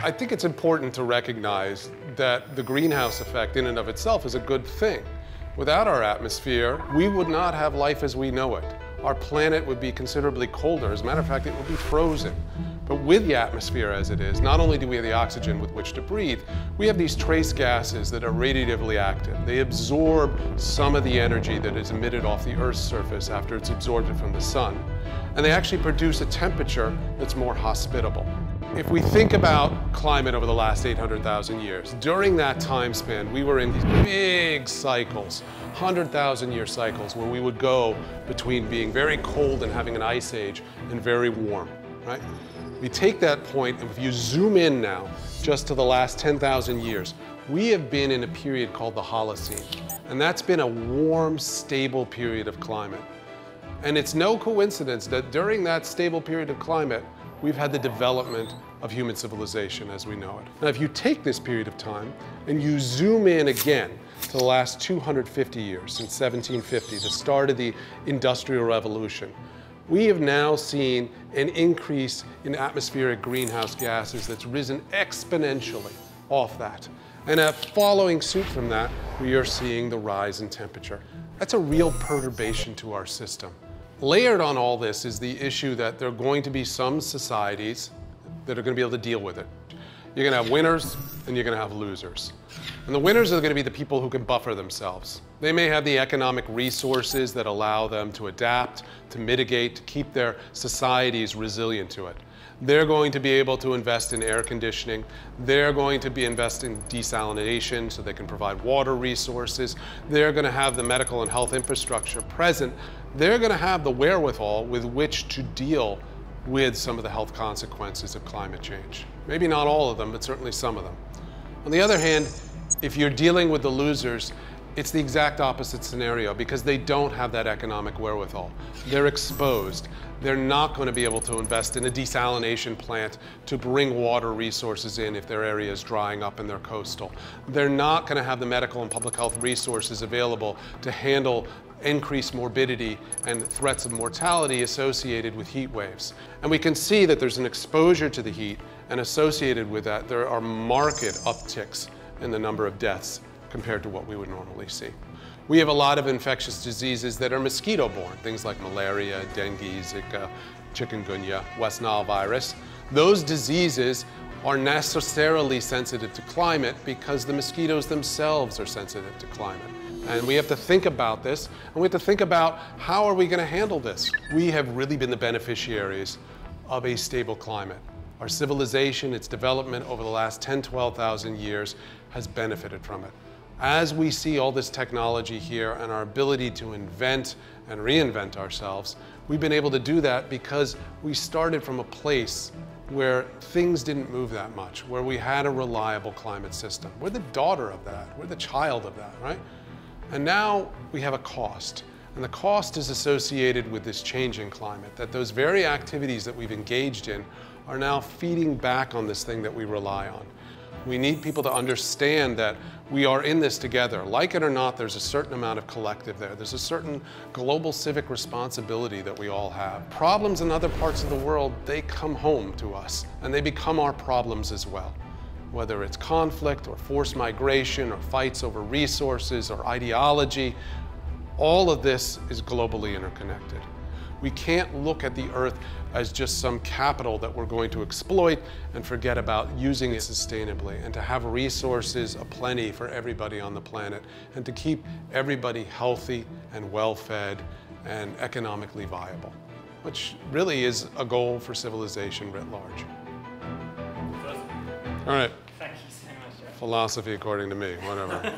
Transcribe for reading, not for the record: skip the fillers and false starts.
I think it's important to recognize that the greenhouse effect in and of itself is a good thing. Without our atmosphere, we would not have life as we know it. Our planet would be considerably colder. As a matter of fact, it would be frozen. But with the atmosphere as it is, not only do we have the oxygen with which to breathe, we have these trace gases that are radiatively active. They absorb some of the energy that is emitted off the Earth's surface after it's absorbed it from the sun. And they actually produce a temperature that's more hospitable. If we think about climate over the last 800,000 years, during that time span, we were in these big cycles, 100,000-year cycles, where we would go between being very cold and having an ice age and very warm, right? We take that point, and if you zoom in now, just to the last 10,000 years, we have been in a period called the Holocene. And that's been a warm, stable period of climate. And it's no coincidence that during that stable period of climate, we've had the development of human civilization as we know it. Now, if you take this period of time and you zoom in again to the last 250 years, since 1750, the start of the Industrial Revolution, we have now seen an increase in atmospheric greenhouse gases that's risen exponentially off that. And following suit from that, we are seeing the rise in temperature. That's a real perturbation to our system. Layered on all this is the issue that there are going to be some societies that are going to be able to deal with it. You're going to have winners and you're going to have losers. And the winners are going to be the people who can buffer themselves. They may have the economic resources that allow them to adapt, to mitigate, to keep their societies resilient to it. They're going to be able to invest in air conditioning. They're going to be investing in desalination so they can provide water resources. They're going to have the medical and health infrastructure present. They're going to have the wherewithal with which to deal with some of the health consequences of climate change. Maybe not all of them, but certainly some of them. On the other hand, if you're dealing with the losers, it's the exact opposite scenario because they don't have that economic wherewithal. They're exposed. They're not going to be able to invest in a desalination plant to bring water resources in if their area is drying up and they're coastal. They're not going to have the medical and public health resources available to handle increased morbidity and threats of mortality associated with heat waves. And we can see that there's an exposure to the heat, and associated with that, there are marked upticks in the number of deaths compared to what we would normally see. We have a lot of infectious diseases that are mosquito-borne, things like malaria, dengue, Zika, chikungunya, West Nile virus. Those diseases are necessarily sensitive to climate because the mosquitoes themselves are sensitive to climate. And we have to think about this, and we have to think about how are we going to handle this. We have really been the beneficiaries of a stable climate. Our civilization, its development over the last 10, 12,000 years has benefited from it. As we see all this technology here and our ability to invent and reinvent ourselves, we've been able to do that because we started from a place where things didn't move that much, where we had a reliable climate system. We're the daughter of that. We're the child of that, right? And now we have a cost. And the cost is associated with this changing climate, that those very activities that we've engaged in are now feeding back on this thing that we rely on. We need people to understand that we are in this together. Like it or not, there's a certain amount of collective there. There's a certain global civic responsibility that we all have. Problems in other parts of the world, they come home to us, and they become our problems as well. Whether it's conflict or forced migration or fights over resources or ideology, all of this is globally interconnected. We can't look at the Earth as just some capital that we're going to exploit and forget about using it sustainably, and to have resources aplenty for everybody on the planet, and to keep everybody healthy and well-fed and economically viable, which really is a goal for civilization writ large. All right. Thank you so much, Jeff. Philosophy according to me, whatever.